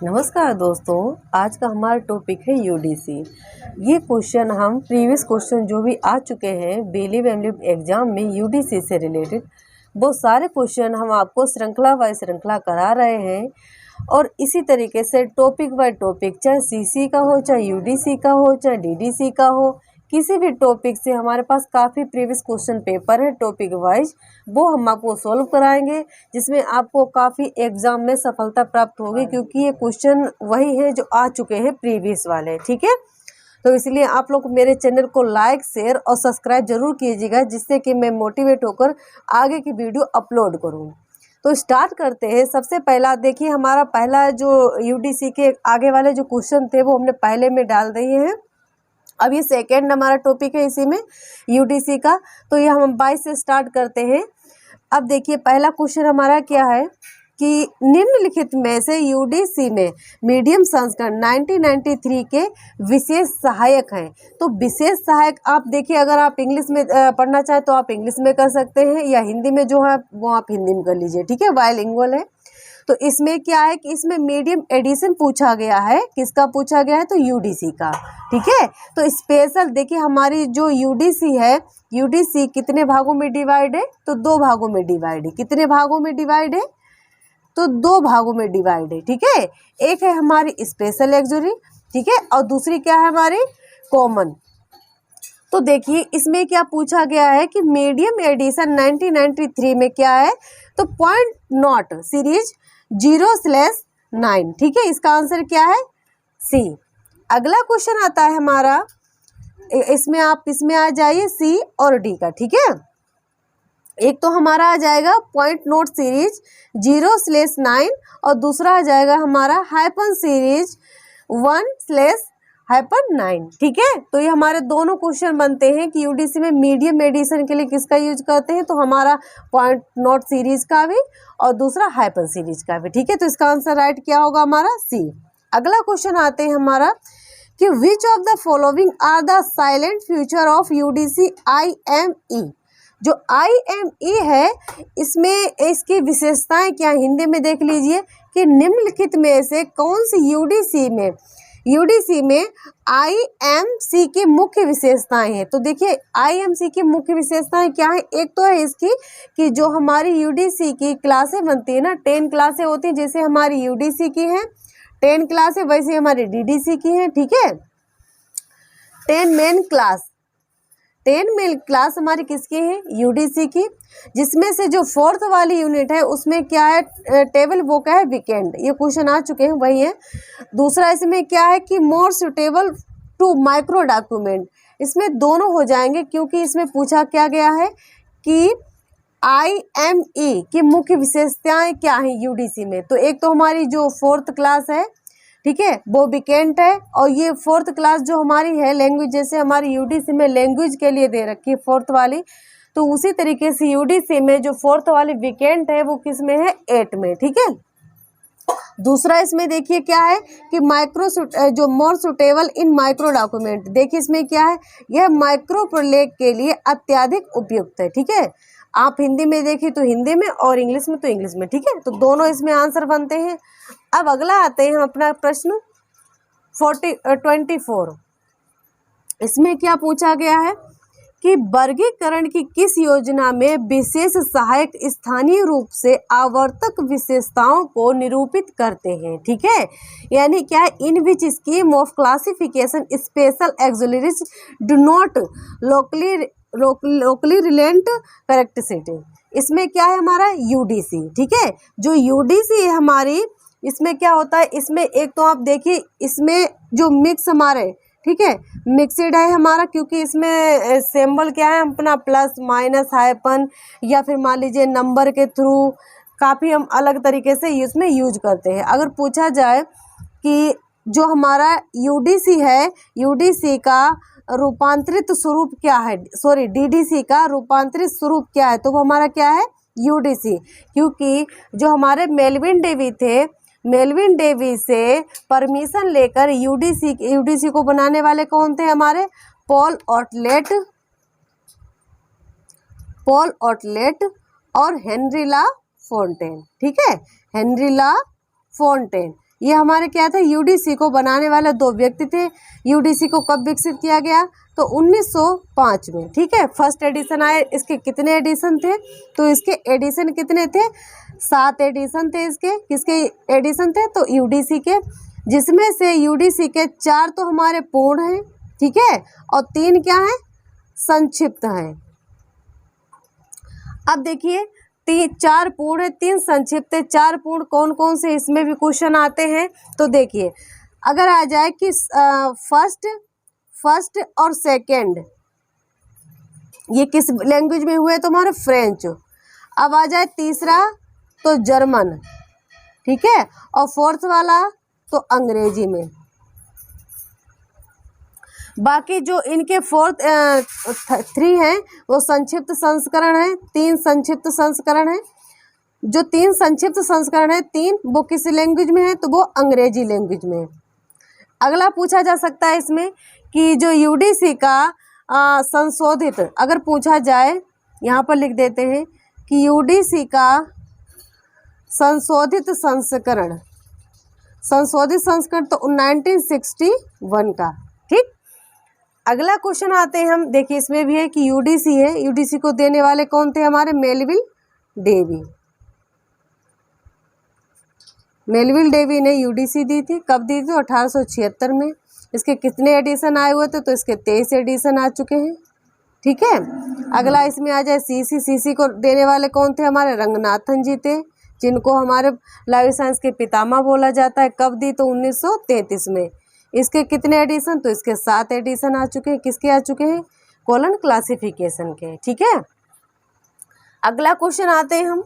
नमस्कार दोस्तों, आज का हमारा टॉपिक है यूडीसी। ये क्वेश्चन हम प्रीवियस क्वेश्चन जो भी आ चुके हैं बेली फैमिली एग्जाम में यूडीसी से रिलेटेड वो सारे क्वेश्चन हम आपको श्रृंखला बाय श्रृंखला करा रहे हैं। और इसी तरीके से टॉपिक बाय टॉपिक, चाहे सीसी का हो, चाहे यूडीसी का हो, चाहे डीडीसी का हो, किसी भी टॉपिक से हमारे पास काफ़ी प्रीवियस क्वेश्चन पेपर है टॉपिक वाइज, वो हम आपको सॉल्व कराएंगे, जिसमें आपको काफ़ी एग्जाम में सफलता प्राप्त होगी, क्योंकि ये क्वेश्चन वही है जो आ चुके हैं प्रीवियस वाले। ठीक है, तो इसलिए आप लोग मेरे चैनल को लाइक, शेयर और सब्सक्राइब जरूर कीजिएगा, जिससे कि मैं मोटिवेट होकर आगे की वीडियो अपलोड करूँ। तो स्टार्ट करते हैं। सबसे पहला देखिए, हमारा पहला जो यूडीसी के आगे वाले जो क्वेश्चन थे वो हमने पहले में डाल दिए हैं। अब ये सेकेंड हमारा टॉपिक है इसी में यूडीसी का, तो ये हम 22 से स्टार्ट करते हैं। अब देखिए, पहला क्वेश्चन हमारा क्या है कि निम्नलिखित में से यूडीसी में मीडियम संस्करण 1993 के विशेष सहायक हैं। तो विशेष सहायक आप देखिए, अगर आप इंग्लिश में पढ़ना चाहें तो आप इंग्लिश में कर सकते हैं, या हिंदी में जो है वो आप हिंदी में कर लीजिए। ठीक है, बायलिंगुअल है। तो इसमें क्या है कि इसमें मीडियम एडिशन पूछा गया है। किसका पूछा गया है? तो यूडीसी का। ठीक है, तो स्पेशल देखिए, हमारी जो यूडीसी है, यूडीसी कितने भागों में डिवाइड है? तो 2 भागों में डिवाइड है। कितने भागों में डिवाइड है? तो 2 भागों में डिवाइड है। ठीक है, एक है हमारी स्पेशल एक्जुरी, ठीक है, और दूसरी क्या है हमारी कॉमन। तो देखिए, इसमें क्या पूछा गया है कि मीडियम एडिशन 1993 में क्या है? तो पॉइंट नॉट सीरीज 0/9। ठीक है, इसका आंसर क्या है? सी। अगला क्वेश्चन आता है हमारा, इसमें आप इसमें आ जाइए सी और डी का। ठीक है, एक तो हमारा आ जाएगा पॉइंट नोट सीरीज 0/9 और दूसरा आ जाएगा हमारा हाइपन सीरीज 1/9। ठीक है, तो ये हमारे दोनों क्वेश्चन बनते हैं कि यूडीसी में मीडियम एडिशन के लिए किसका यूज करते हैं? तो हमारा पॉइंट नोट सीरीज का भी और दूसरा हाइपन सीरीज का भी। ठीक है, तो इसका आंसर राइट क्या होगा हमारा? सी। अगला क्वेश्चन आते हैं हमारा कि which of the following are the silent future of UDC IME। जो IME है, इसमें इसकी विशेषताएं क्या? हिंदी में देख लीजिए कि निम्नलिखित में से कौन सी यूडीसी में IMC की मुख्य विशेषताएं हैं। तो देखिए, IMC की मुख्य विशेषताएं क्या है? एक तो है इसकी कि जो हमारी यूडीसी की क्लासें बनती है ना, 10 क्लासें होती हैं, जैसे हमारी यूडीसी की हैं 10 क्लासें, वैसे हमारी डीडीसी की हैं। ठीक है, 10 मेन क्लास हमारी किसकी है? यूडीसी की, जिसमें से जो 4th वाली यूनिट है उसमें क्या है? टेबल वो क्या है? वीकेंड। ये क्वेश्चन आ चुके हैं, वही है। दूसरा इसमें क्या है कि more suitable to micro document. इसमें दोनों हो जाएंगे, क्योंकि इसमें पूछा क्या गया है कि IME की मुख्य विशेषताएं क्या है यूडीसी में। तो एक तो हमारी जो 4th क्लास है, ठीक है, वो वीकेंट है, और ये 4th क्लास जो हमारी है लैंग्वेज, जैसे हमारी यूडीसी में लैंग्वेज के लिए दे रखी है 4th वाली, तो उसी तरीके से यूडीसी में जो 4th वाली वीकेंट है वो किस में है? 8 में। ठीक है, दूसरा इसमें देखिए क्या है कि जो more suitable in micro document. देखिए इसमें क्या है? यह माइक्रो प्रोजेक्ट के लिए अत्यधिक उपयुक्त है। ठीक है, आप हिंदी में देखिए तो हिंदी में और इंग्लिश में तो इंग्लिश में। ठीक है, तो दोनों इसमें आंसर बनते हैं। अब अगला आते हैं हम अपना प्रश्न 24। इसमें क्या पूछा गया है कि वर्गीकरण की किस योजना में विशेष सहायक स्थानीय रूप से आवर्तक विशेषताओं को निरूपित करते हैं। ठीक है, यानी क्या है? In which scheme of classification special auxiliaries do not locally relent characteristic. इसमें क्या है हमारा? यूडीसी। ठीक है, जो यूडीसी है हमारी, इसमें क्या होता है? इसमें एक तो आप देखिए, इसमें जो मिक्स हमारे, ठीक है, मिक्सड है हमारा, क्योंकि इसमें सिंबल क्या है अपना? प्लस, माइनस, हाइपन, या फिर मान लीजिए नंबर के थ्रू काफ़ी हम अलग तरीके से इसमें यूज करते हैं। अगर पूछा जाए कि जो हमारा यूडीसी है, यूडीसी का रूपांतरित स्वरूप क्या है? सॉरी, डीडीसी का रूपांतरित स्वरूप क्या है? तो वो हमारा क्या है? यूडीसी। क्योंकि जो हमारे मेल्विन डेवी थे, मेल्विन डेवी से परमिशन लेकर यूडीसी को बनाने वाले कौन थे हमारे? पॉल ऑटलेट और हेनरी ला फोंटेन। ठीक है, हेनरी ला फोंटेन, ये हमारे क्या थे, यूडीसी को बनाने वाले दो व्यक्ति थे। यूडीसी को कब विकसित किया गया, तो 1905 में। ठीक है, फर्स्ट एडिशन आए, इसके कितने एडिशन थे, तो इसके एडिशन कितने थे, 7 एडिशन थे इसके। किसके एडिशन थे, तो यूडीसी के, जिसमें से यूडीसी के 4 तो हमारे पूर्ण हैं, ठीक है, और 3 क्या हैं, संक्षिप्त हैं। अब देखिए 4 पूर्ण है, 3 संक्षिप्त है। 4 पूर्ण कौन कौन से इसमें भी क्वेश्चन आते हैं, तो देखिए अगर आ जाए कि फर्स्ट और सेकंड ये किस लैंग्वेज में हुए, तो हमारे फ्रेंच। अब आ जाए तीसरा तो जर्मन, ठीक है, और फोर्थ वाला तो अंग्रेजी में। बाकी जो इनके 3 हैं वो संक्षिप्त संस्करण है, 3 संक्षिप्त संस्करण है। जो 3 संक्षिप्त संस्करण है 3 वो किस लैंग्वेज में है, तो वो अंग्रेजी लैंग्वेज में है। अगला पूछा जा सकता है इसमें कि जो यूडीसी का संशोधित, अगर पूछा जाए, यहाँ पर लिख देते हैं कि यूडीसी का संशोधित संस्करण तो 1961 का। ठीक, अगला क्वेश्चन आते हैं हम, देखिए इसमें भी है कि यूडीसी है, यूडीसी को देने वाले कौन थे, हमारे मेलविल डेवी। मेलविल डेवी ने यूडीसी दी थी, कब दी थी, 1876 में। इसके कितने एडिशन आए हुए थे, तो इसके 23 एडिशन आ चुके हैं। ठीक है, अगला इसमें आ जाए सीसी को देने वाले कौन थे, हमारे रंगनाथन जी थे, जिनको हमारे लाइफ साइंस के पितामह बोला जाता है। कब दी, तो 1933 में। इसके कितने एडिशन, तो इसके 7 एडिशन आ चुके हैं। किसके आ चुके हैं, कोलन क्लासिफिकेशन के। ठीक है, अगला क्वेश्चन आते हैं हम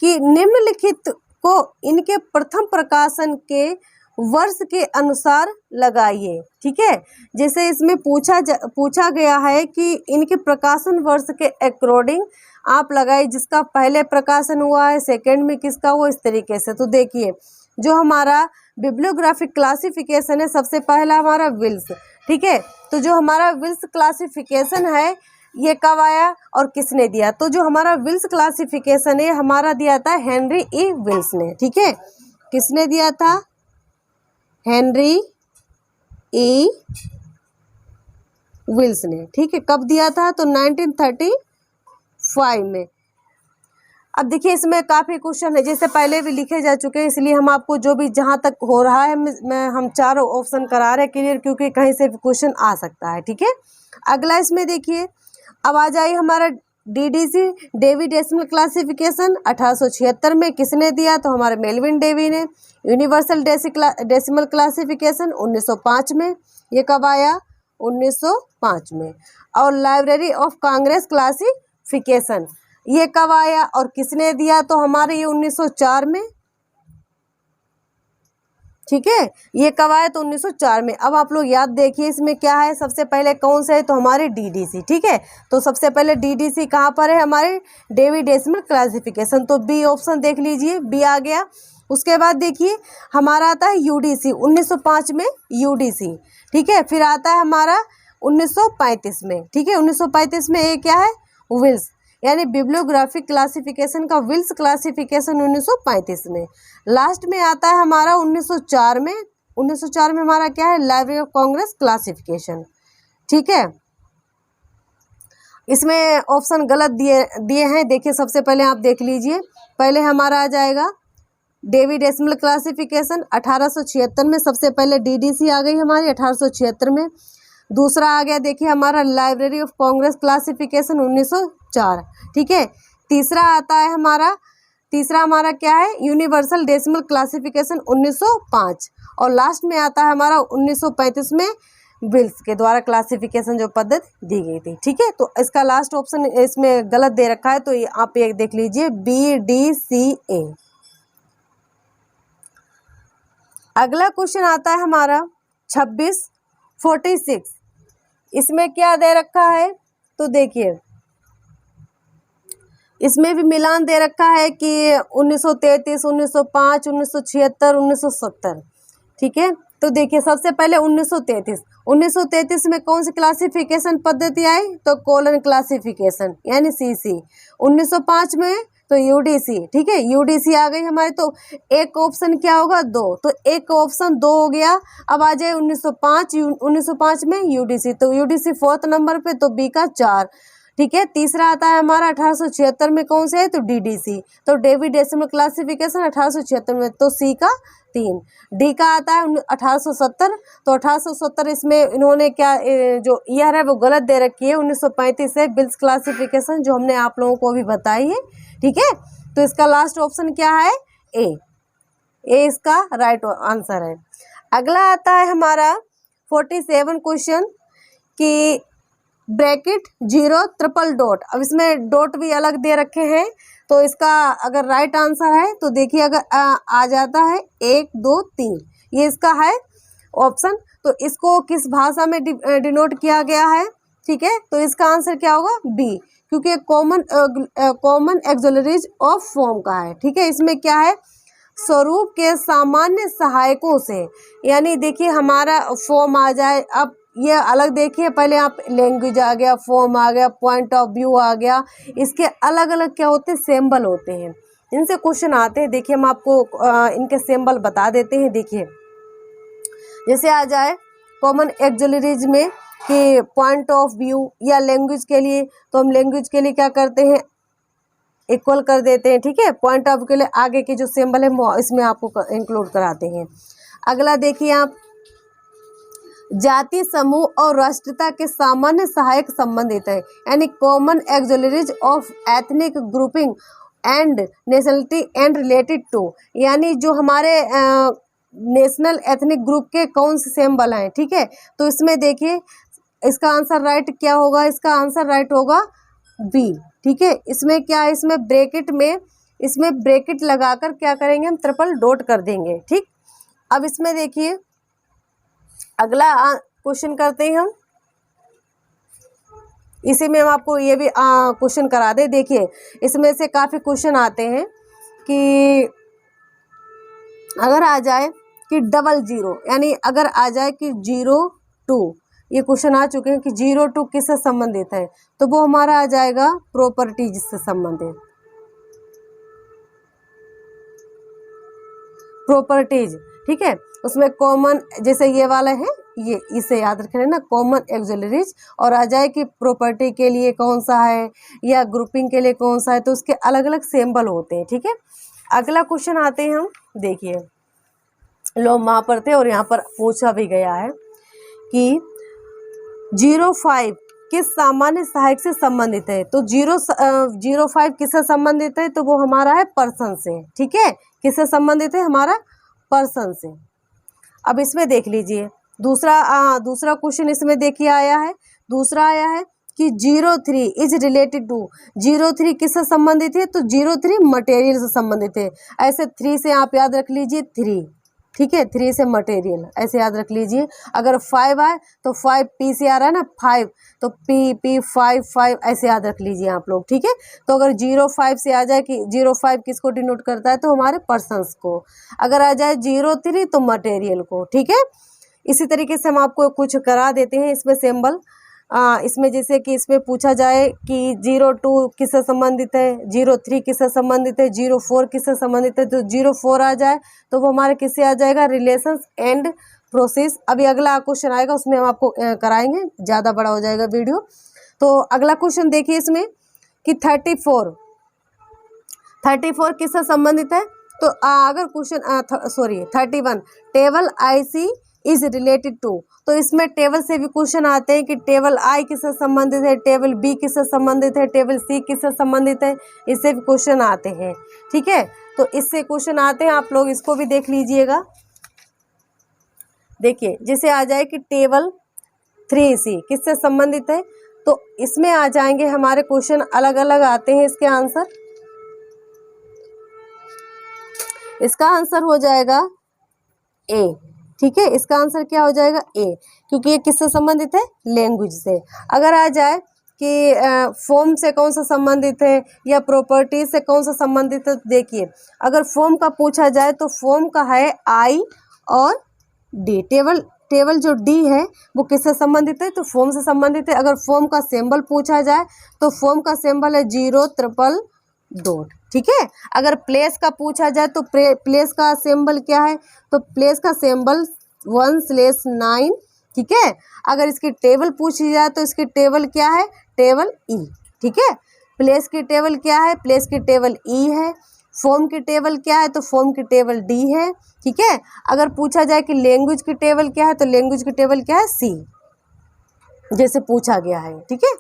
कि निम्नलिखित को इनके प्रथम प्रकाशन के वर्ष के अनुसार लगाइए। ठीक है, जैसे इसमें पूछा गया है कि इनके प्रकाशन वर्ष के अकॉर्डिंग आप लगाइए, जिसका पहले प्रकाशन हुआ है, सेकंड में किसका हुआ, इस तरीके से। तो देखिए जो हमारा बिब्लियोग्राफिक क्लासिफिकेशन है, सबसे पहला हमारा विल्स। ठीक है, तो जो हमारा विल्स क्लासिफिकेशन है ये कब आया और किसने दिया, तो जो हमारा विल्स क्लासिफिकेशन है हमारा दिया था हेनरी ई विल्स ने। ठीक है, किसने दिया था, हेनरी ई विल्स ने। ठीक है, कब दिया था, तो 1935 में। अब देखिए इसमें काफ़ी क्वेश्चन है, जैसे पहले भी लिखे जा चुके हैं, इसलिए हम आपको जो भी जहाँ तक हो रहा है हम चारों ऑप्शन करा रहे हैं क्लियर, क्योंकि कहीं से भी क्वेश्चन आ सकता है। ठीक है, अगला इसमें देखिए, अब आ जाइए हमारा डीडीसी डेवी डेसिमल क्लासिफिकेशन 1876 में किसने दिया, तो हमारे मेलविन डेवी ने। यूनिवर्सल डेसिमल क्लासिफिकेशन 1905 में, ये कब आया, 1905 में। और लाइब्रेरी ऑफ कांग्रेस क्लासिफिकेशन ये कब आया और किसने दिया, तो हमारे ये 1904 में। ठीक है, ये कब आया, तो 1904 में। अब आप लोग याद देखिए इसमें क्या है, सबसे पहले कौन से है, तो हमारे डीडीसी। ठीक है, तो सबसे पहले डीडीसी कहाँ पर है, हमारे डेवी डेसिमल क्लासिफिकेशन, तो बी ऑप्शन देख लीजिए, बी आ गया। उसके बाद देखिए हमारा आता है यूडीसी 1905 में, यूडीसी। ठीक है, फिर आता है हमारा 1935 में। ठीक है, 1935 में ये क्या है, विल्स, यानी बिब्लियोग्राफिक क्लासिफिकेशन का विल्स क्लासिफिकेशन 1935 में। लास्ट में आता है हमारा 1904 में। 1904 में हमारा क्या है, लाइब्रेरी ऑफ कांग्रेस क्लासिफिकेशन। ठीक है, इसमें ऑप्शन गलत दिए हैं, देखिए सबसे पहले आप देख लीजिए। पहले हमारा आ जाएगा डेवी डेसिमल क्लासिफिकेशन 1876 में, सबसे पहले डीडीसी आ गई हमारी 1876 में। दूसरा आ गया देखिए हमारा लाइब्रेरी ऑफ कांग्रेस क्लासिफिकेशन 1904। ठीक है, तीसरा हमारा क्या है, यूनिवर्सल डेसिमल क्लासिफिकेशन 1905। और लास्ट में आता है हमारा 1935 में विल्स के द्वारा क्लासिफिकेशन जो पद्धति दी गई थी। ठीक है, तो इसका लास्ट ऑप्शन इसमें गलत दे रखा है, तो ये आप एक देख लीजिए BDCA। अगला क्वेश्चन आता है हमारा 2646। इसमें क्या दे रखा है, तो देखिए इसमें भी मिलान दे रखा है कि 1933, 1905, 1976, 1970। ठीक है, तो देखिए सबसे पहले 1933 में कौन सी क्लासिफिकेशन पद्धति आई, तो कोलन क्लासिफिकेशन यानी CC। 1905 में तो यूडीसी, ठीक है, यूडीसी आ गई हमारे। तो एक ऑप्शन क्या होगा, 2, तो एक ऑप्शन 2 हो गया। अब आ जाए 1905 में यूडीसी, तो यूडीसी 4th नंबर पे, तो बी का 4, ठीक है। तीसरा आता है हमारा 1876 में, कौन से है, तो डीडीसी, तो डेविड डेसिमल क्लासिफिकेशन 1876 में, तो सी का 3। डी का आता है 1870, तो 1870 इसमें इन्होंने क्या जो ईयर है वो गलत दे रखी है, 1935 है बिल्स क्लासिफिकेशन, जो हमने आप लोगों को अभी बताई है, ठीक है। तो इसका लास्ट ऑप्शन क्या है, ए इसका राइट आंसर है। अगला आता है हमारा 47 क्वेश्चन कि ब्रैकेट 0 ट्रिपल डॉट, अब इसमें डॉट भी अलग दे रखे हैं, तो इसका अगर राइट आंसर है तो देखिए, अगर आ जाता है 1 2 3, ये इसका है ऑप्शन। तो इसको किस भाषा में डिनोट किया गया है, ठीक है, तो इसका आंसर क्या होगा, बी, क्योंकि कॉमन एक्सुलरीज ऑफ फॉर्म का है, ठीक है। इसमें क्या है, स्वरूप के सामान्य सहायकों से, यानी देखिए हमारा फॉर्म आ जाए, अब ये अलग देखिए, पहले आप लैंग्वेज आ गया, फॉर्म आ गया, पॉइंट ऑफ व्यू आ गया, इसके अलग अलग क्या होते हैं, सिंबल होते हैं, इनसे क्वेश्चन आते हैं। देखिए हम आपको इनके सिंबल बता देते हैं। देखिए जैसे आ जाए कॉमन एक्सुलरीज में कि पॉइंट ऑफ व्यू या लैंग्वेज के लिए, तो हम लैंग्वेज के लिए क्या करते हैं, इक्वल कर देते हैं, ठीक है। पॉइंट ऑफ व्यू के लिए आगे के जो सिंबल है इसमें आपको इंक्लूड कराते हैं। अगला देखिए आप, जाति समूह और राष्ट्रीयता के सामान्य सहायक संबंधित है, यानी common auxiliaries of ethnic grouping and nationality and related to, यानी जो हमारे नेशनल एथनिक ग्रुप के कौन से सिंबल हैं, ठीक है। तो इसमें देखिए इसका आंसर राइट क्या होगा, इसका आंसर राइट होगा बी, ठीक है। इसमें क्या है, इसमें ब्रैकेट लगाकर क्या करेंगे, हम ट्रिपल डॉट कर देंगे, ठीक। अब इसमें देखिए अगला क्वेश्चन करते हैं हम, इसी में हम आपको ये भी क्वेश्चन करा दे। देखिए इसमें से काफ़ी क्वेश्चन आते हैं कि अगर आ जाए कि 00, यानी अगर आ जाए कि 02, ये क्वेश्चन आ चुके हैं कि 02 किससे संबंधित है, तो वो हमारा आ जाएगा प्रॉपर्टीज से संबंधित, प्रॉपर्टीज, ठीक है। उसमें कॉमन, जैसे ये वाला है, ये इसे याद रखना ना, कॉमन एक्सुलरीज, और आ जाए कि प्रॉपर्टी के लिए कौन सा है या ग्रुपिंग के लिए कौन सा है, तो उसके अलग अलग सिंबल होते हैं, ठीक है। अगला क्वेश्चन आते हैं हम, देखिए लोग वहाँ पर थे और यहाँ पर पूछा भी गया है कि 05 किस सामान्य सहायक से संबंधित है, तो 05 किससे संबंधित है, तो वो हमारा है पर्सन से, ठीक है। किससे संबंधित है, हमारा पर्सन से। अब इसमें देख लीजिए दूसरा क्वेश्चन इसमें देखिए आया है, दूसरा आया है कि 03 इज रिलेटेड टू, 03 किससे संबंधित है, तो 03 मटेरियल से संबंधित है। ऐसे 3 से आप याद रख लीजिए 3, ठीक है, 3 से मटेरियल ऐसे याद रख लीजिए। अगर 5 आए तो 5 पी से आ रहा है ना, 5, तो पी 5 ऐसे याद रख लीजिए आप लोग, ठीक है। तो अगर 05 से आ जाए कि 05 किसको डिनोट करता है, तो हमारे पर्सन्स को। अगर आ जाए 03 तो मटेरियल को, ठीक है। इसी तरीके से हम आपको कुछ करा देते हैं इसमें सिंबल। इसमें जैसे कि इसमें पूछा जाए कि 02 किससे संबंधित है, 03 किससे संबंधित है, 04 किससे संबंधित है, तो 04 आ जाए तो वो हमारे किससे आ जाएगा, रिलेशंस एंड प्रोसेस। अभी अगला क्वेश्चन आएगा उसमें हम आपको कराएंगे, ज़्यादा बड़ा हो जाएगा वीडियो। तो अगला क्वेश्चन देखिए इसमें कि 34 किससे संबंधित है, तो अगर question 31 table IC is related to, तो इसमें टेबल से भी क्वेश्चन आते हैं कि टेबल आई किससे संबंधित है, टेबल बी किससे संबंधित है, टेबल सी किससे संबंधित है, इससे भी क्वेश्चन आते हैं, ठीक है। तो इससे क्वेश्चन आते हैं, आप लोग इसको भी देख लीजिएगा। देखिए जैसे आ जाए कि टेबल 3C किससे संबंधित है, तो इसमें आ जाएंगे हमारे क्वेश्चन अलग अलग आते हैं। इसके आंसर, इसका आंसर हो जाएगा ए, ठीक है। इसका आंसर क्या हो जाएगा, ए, क्योंकि ये किससे संबंधित है, लैंग्वेज से। अगर आ जाए कि फॉर्म से कौन सा संबंधित है या प्रॉपर्टी से कौन सा संबंधित है, तो देखिए अगर फॉर्म का पूछा जाए तो फॉर्म का है I और D। टेबल जो D है वो किससे संबंधित है, तो फॉर्म से संबंधित है। अगर फॉर्म का सिंबल पूछा जाए तो फॉर्म का सिंबल है 0 ट्रिपल डॉट। ठीक है, अगर प्लेस का पूछा जाए तो प्लेस का सिंबल क्या है, तो प्लेस का सिंबल 1/9। ठीक है, अगर इसकी टेबल पूछी जाए तो इसकी टेबल क्या है, टेबल ई। ठीक है, प्लेस की टेबल क्या है, प्लेस की टेबल ई है। फॉर्म की टेबल क्या है, तो फॉर्म की टेबल डी है। ठीक है, अगर पूछा जाए कि लैंग्वेज की टेबल क्या है, तो लैंग्वेज की टेबल क्या है, सी, जैसे पूछा गया है। ठीक है,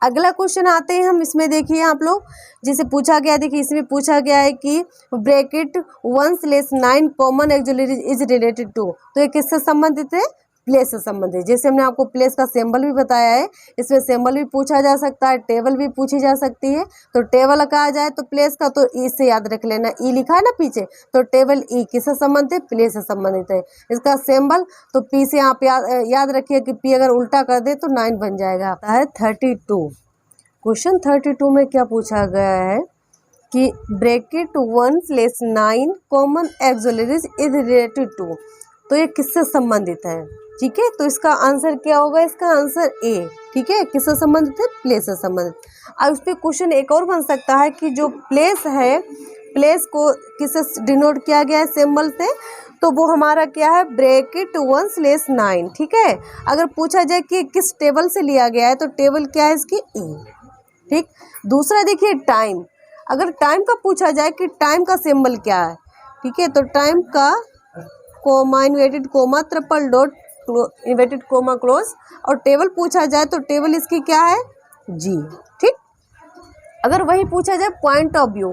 अगला क्वेश्चन आते हैं हम इसमें, देखिए आप लोग, जिसे पूछा गया, देखिए इसमें पूछा गया है कि bracket 1/9 common auxiliary is related to, तो ये किससे संबंधित है, प्लेस से संबंधित। जैसे हमने आपको प्लेस का सिंबल भी बताया है, इसमें सिंबल भी पूछा जा सकता है, टेबल भी पूछी जा सकती है। तो टेबल कहा जाए तो प्लेस का, तो ई से याद रख लेना, ई लिखा है ना पीछे, तो टेबल ई किससे संबंधित है, प्लेस से संबंधित है। इसका सिंबल तो पी से आप याद रखिए कि पी अगर उल्टा कर दे तो 9 बन जाएगा। आता है 32। क्वेश्चन 32 में क्या पूछा गया है कि bracket 1/9 common auxiliaries is related to, तो ये किससे संबंधित है। ठीक है, तो इसका आंसर क्या होगा, इसका आंसर ए। ठीक है, किससे संबंधित है, प्लेस से संबंधित। अब इस पे क्वेश्चन एक और बन सकता है कि जो प्लेस है, प्लेस को किससे डिनोट किया गया है, सिंबल से, तो वो हमारा क्या है, ब्रैकेट 1/9। ठीक है, अगर पूछा जाए कि किस टेबल से लिया गया है, तो टेबल क्या है इसकी, ई। ठीक, दूसरा देखिए टाइम, अगर टाइम का पूछा जाए कि टाइम का सिंबल क्या है। ठीक है, तो टाइम का comma, inverted comma, triple dot, inverted comma close, और टेबल पूछा जाए तो टेबल इसकी क्या है, जी। ठीक, अगर वही पूछा जाए point of view,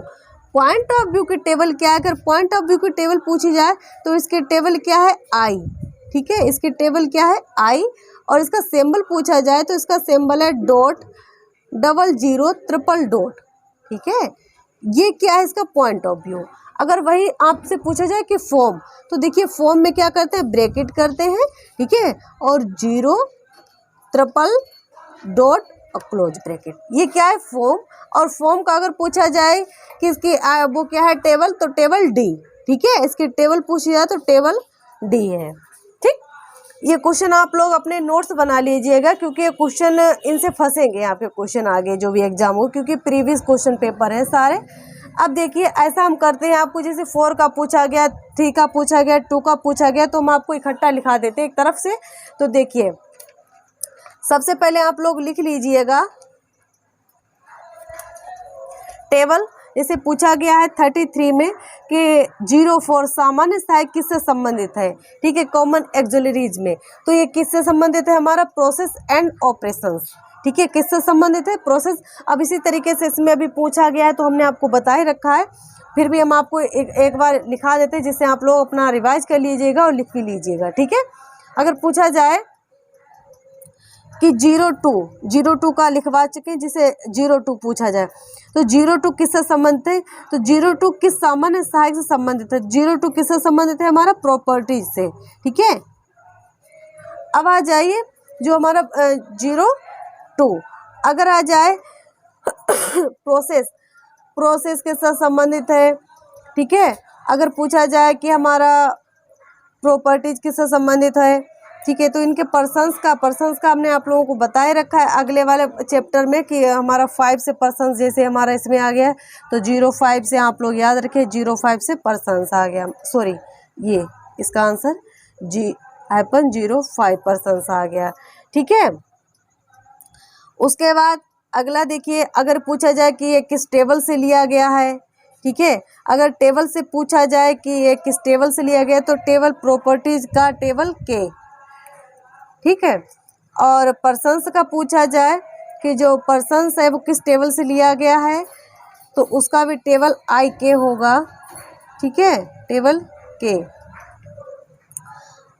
point of view की टेबल क्या है, अगर पॉइंट ऑफ व्यू की टेबल पूछी जाए तो इसकी टेबल क्या है, आई। ठीक है, इसकी टेबल क्या है, आई, और इसका सिंबल पूछा जाए तो इसका सिंबल है डॉट, 00, ट्रिपल डॉट। ठीक है, ये क्या है, इसका पॉइंट ऑफ व्यू। अगर वही आपसे पूछा जाए कि फॉर्म, तो देखिए फॉर्म में क्या करते हैं, ब्रैकेट करते हैं। ठीक है, और 0, ट्रिपल डॉट और क्लोज ब्रैकेट, ये क्या है, फॉर्म। और फॉर्म का अगर पूछा जाए कि इसकी वो क्या है, टेबल, तो टेबल डी। ठीक है, इसकी टेबल पूछी जाए तो टेबल डी है। ठीक, ये क्वेश्चन आप लोग अपने नोट्स बना लीजिएगा, क्योंकि ये क्वेश्चन इनसे फंसेंगे आपके क्वेश्चन आगे जो भी एग्जाम हो, क्योंकि प्रीवियस क्वेश्चन पेपर है सारे। अब देखिए ऐसा हम करते हैं, आपको जैसे 4 का पूछा गया, 3 का पूछा गया, 2 का पूछा गया, तो हम आपको इकट्ठा लिखा देते हैं एक तरफ से। तो देखिए सबसे पहले आप लोग लिख लीजिएगा टेबल। जैसे पूछा गया है 33 में कि 04 सामान्य सहायक किससे संबंधित है। ठीक है, कॉमन ऑक्सिलरीज में, तो ये किससे संबंधित है, हमारा प्रोसेस एंड ऑपरेशंस। ठीक है, किससे संबंधित है, प्रोसेस। अब इसी तरीके से इसमें अभी पूछा गया है तो हमने आपको बता ही रखा है, फिर भी हम आपको एक बार लिखा देते हैं, जिससे आप लोग अपना रिवाइज कर लीजिएगा और लिख भी लीजिएगा। ठीक है, अगर पूछा जाए कि 02 का लिखवा चुके हैं, जिसे 02 पूछा जाए तो 02 किससे संबंधित है, तो 02 किस सामान्य सहायक से संबंधित है, 02 किससे संबंधित है, हमारा प्रॉपर्टीज से। ठीक है, अब आ जाइए जो हमारा 02, अगर आ जाए प्रोसेस के साथ संबंधित है। ठीक है, अगर पूछा जाए कि हमारा प्रॉपर्टीज किससे संबंधित है। ठीक है, तो इनके पर्सन्स का हमने आप लोगों को बताए रखा है अगले वाले चैप्टर में कि हमारा 5 से पर्सन्स, जैसे हमारा इसमें आ गया है तो 05 से आप लोग याद रखें, 05 से पर्सन्स आ गया, सॉरी ये इसका आंसर G-05 पर्सन्स आ गया। ठीक है, उसके बाद अगला देखिए, अगर पूछा जाए कि ये किस टेबल से लिया गया है। ठीक है, अगर टेबल से पूछा जाए कि ये किस टेबल से लिया गया, तो टेबल प्रॉपर्टीज का टेबल के। ठीक है, और पर्सन्स का पूछा जाए कि जो पर्सन्स है वो किस टेबल से लिया गया है, तो उसका भी टेबल आई के होगा। ठीक है, टेबल के।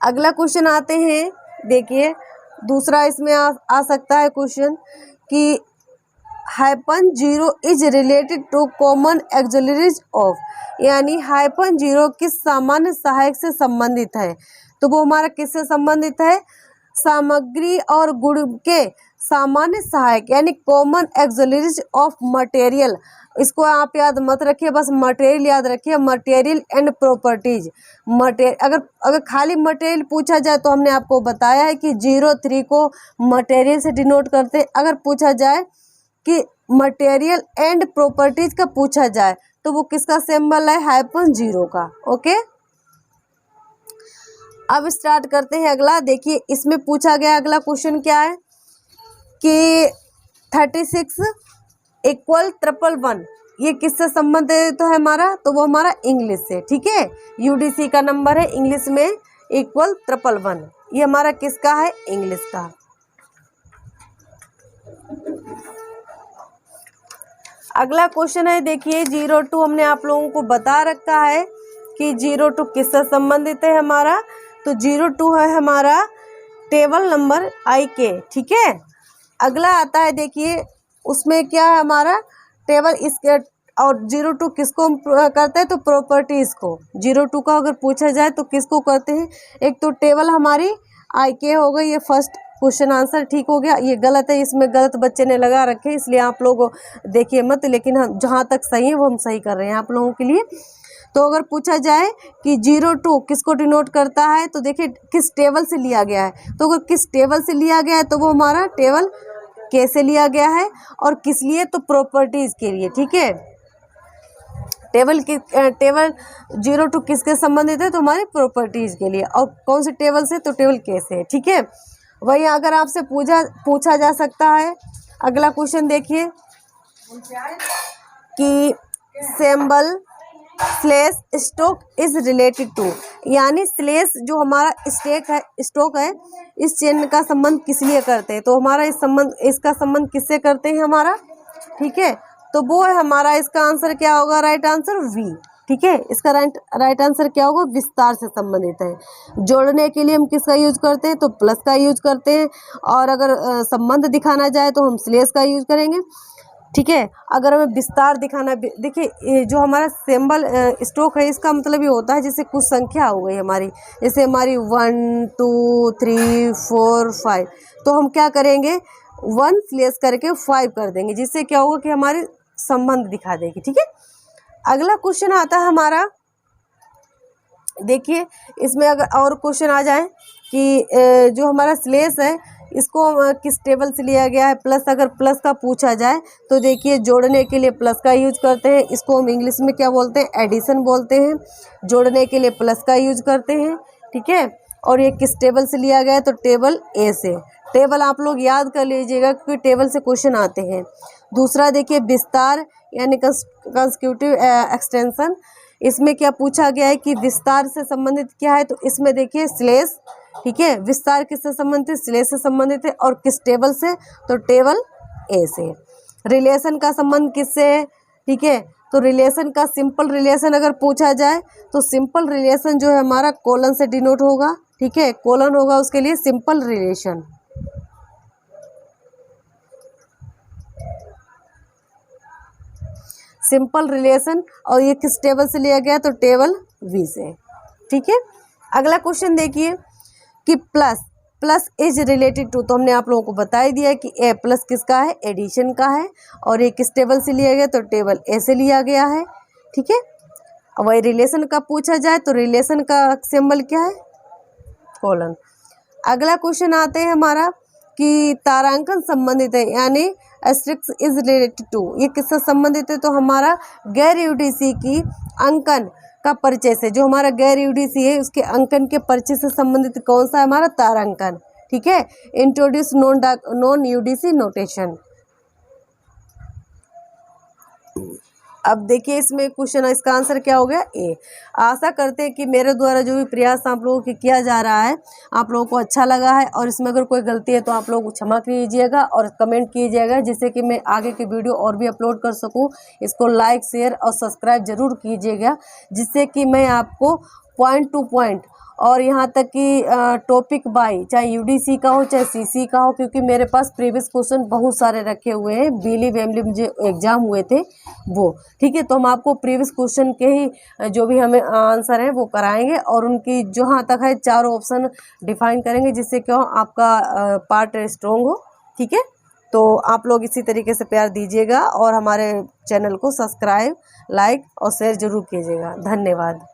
अगला क्वेश्चन आते हैं, देखिए दूसरा इसमें आ सकता है क्वेश्चन कि -0 is related to common auxiliaries of, यानी -0 किस सामान्य सहायक से संबंधित है, तो वो हमारा किससे संबंधित है, सामग्री और गुण के सामान्य सहायक, यानी कॉमन ऑक्सिलरीज ऑफ मटेरियल। इसको आप याद मत रखिए, बस मटेरियल याद रखिए, मटेरियल एंड प्रॉपर्टीज। अगर खाली मटेरियल पूछा जाए तो हमने आपको बताया है कि 03 को मटेरियल से डिनोट करते हैं। अगर पूछा जाए कि मटेरियल एंड प्रॉपर्टीज का पूछा जाए तो वो किसका सिंबल है, -0 का। ओके, अब स्टार्ट करते हैं अगला। देखिए इसमें पूछा गया अगला क्वेश्चन क्या है कि 36 इक्वल 111 ये किससे संबंधित है हमारा, तो वो हमारा इंग्लिश से। ठीक है, यूडीसी का नंबर है इंग्लिश में इक्वल 111, ये हमारा किसका है, इंग्लिश का। अगला क्वेश्चन है, देखिए 02 हमने आप लोगों को बता रखा है कि 02 किससे संबंधित है हमारा, तो 02 है हमारा टेबल नंबर IK। ठीक है, अगला आता है, देखिए उसमें क्या है हमारा टेबल इसके, और 02 किसको हम करते हैं, तो प्रॉपर्टीज को। 02 का अगर पूछा जाए तो किसको करते हैं, एक तो टेबल हमारी IK हो गई, ये फर्स्ट क्वेश्चन आंसर ठीक हो गया। ये गलत है, इसमें गलत बच्चे ने लगा रखे, इसलिए आप लोग देखिए मत, लेकिन हम जहाँ तक सही है वो हम सही कर रहे हैं आप लोगों के लिए। तो अगर पूछा जाए कि 02 किसको डिनोट करता है, तो देखिए किस टेबल से लिया गया है, तो अगर किस टेबल से लिया गया है तो वो हमारा टेबल K से लिया गया है, और किस लिए, तो प्रॉपर्टीज के लिए। ठीक है, टेबल 02 किसके संबंधित है, तो हमारे प्रॉपर्टीज के लिए। और कौन से टेबल से, तो टेबल K से। ठीक है, वही अगर आपसे पूछा जा सकता है अगला क्वेश्चन, देखिए कि symbol slash stock is related to, यानी स्लेश जो हमारा स्टॉक है इस चिन्ह का संबंध किस लिए करते हैं, तो हमारा इसका संबंध किससे करते हैं हमारा। ठीक है, तो वो है हमारा, इसका आंसर क्या होगा, राइट आंसर V। ठीक है, इसका राइट आंसर क्या होगा, विस्तार से संबंधित है। जोड़ने के लिए हम किसका यूज करते हैं, तो प्लस का यूज करते हैं, और अगर संबंध दिखाना जाए तो हम स्लेश का यूज करेंगे। ठीक है, अगर हमें विस्तार दिखाना, देखिए जो हमारा सिंबल स्टॉक है इसका मतलब ये होता है जैसे कुछ संख्या हो गई हमारी, जैसे हमारी 1 2 3 4 5, तो हम क्या करेंगे 1 स्लेश करके 5 कर देंगे, जिससे क्या होगा कि हमारे संबंध दिखा देगी। ठीक है, अगला क्वेश्चन आता है हमारा, देखिए इसमें अगर और क्वेश्चन आ जाए कि जो हमारा स्लेश है इसको किस टेबल से लिया गया है, प्लस अगर प्लस का पूछा जाए तो देखिए जोड़ने के लिए प्लस का यूज करते हैं, इसको हम इंग्लिश में क्या बोलते हैं, एडिशन बोलते हैं। जोड़ने के लिए प्लस का यूज करते हैं। ठीक है, और ये किस टेबल से लिया गया है, तो टेबल A से। टेबल आप लोग याद कर लीजिएगा क्योंकि टेबल से क्वेश्चन आते हैं। दूसरा देखिए विस्तार यानी कंसेक्यूटिव एक्सटेंशन, इसमें क्या पूछा गया है कि विस्तार से संबंधित क्या है, तो इसमें देखिए स्लेश। ठीक है, विस्तार किससे संबंधित, स्लेश से संबंधित है, और किस टेबल से, तो टेबल A से। रिलेशन का संबंध किससे है, ठीक है, तो रिलेशन का सिंपल रिलेशन अगर पूछा जाए तो सिंपल रिलेशन जो है हमारा कोलन से डिनोट होगा। ठीक है, कोलन होगा उसके लिए सिंपल रिलेशन। सिंपल रिलेशन, और ये किस टेबल से लिया गया, तो टेबल V से। ठीक है, अगला क्वेश्चन देखिए कि प्लस इज रिलेटेड टू, तो हमने आप लोगों को बता ही दिया कि A प्लस किसका है, एडिशन का है, और ये किस टेबल से लिया गया, तो टेबल A से लिया गया है। ठीक है, अब वही रिलेशन का पूछा जाए तो रिलेशन का सिंबल क्या है, कोलन। अगला क्वेश्चन आते हैं हमारा कि तारांकन संबंधित है, यानी एस्टेरिस्क इज रिलेटेड टू, ये किससे संबंधित है, तो हमारा गैर यूडीसी की अंकन का परिचय से। जो हमारा गैर यूडीसी है उसके अंकन के परिचय से संबंधित कौन सा है, हमारा तारांकन। ठीक है, इंट्रोड्यूस नॉन यूडीसी नोटेशन। अब देखिए इसमें क्वेश्चन, इसका आंसर क्या हो गया, A। आशा करते हैं कि मेरे द्वारा जो भी प्रयास आप लोगों के किया जा रहा है आप लोगों को अच्छा लगा है, और इसमें अगर कोई गलती है तो आप लोग क्षमा कीजिएगा और कमेंट कीजिएगा, जिससे कि मैं आगे की वीडियो और भी अपलोड कर सकूं। इसको लाइक शेयर और सब्सक्राइब जरूर कीजिएगा, जिससे कि मैं आपको पॉइंट टू पॉइंट और यहाँ तक कि टॉपिक बाय, चाहे यूडीसी का हो चाहे सीसी का हो, क्योंकि मेरे पास प्रीवियस क्वेश्चन बहुत सारे रखे हुए हैं, बीलीव एमली जो एग्जाम हुए थे वो। ठीक है, तो हम आपको प्रीवियस क्वेश्चन के ही जो भी हमें आंसर है वो कराएंगे, और उनकी जहाँ तक है चारों ऑप्शन डिफाइन करेंगे, जिससे क्यों आपका पार्ट स्ट्रॉन्ग हो। ठीक है, तो आप लोग इसी तरीके से प्यार दीजिएगा और हमारे चैनल को सब्सक्राइब, लाइक और शेयर जरूर कीजिएगा। धन्यवाद।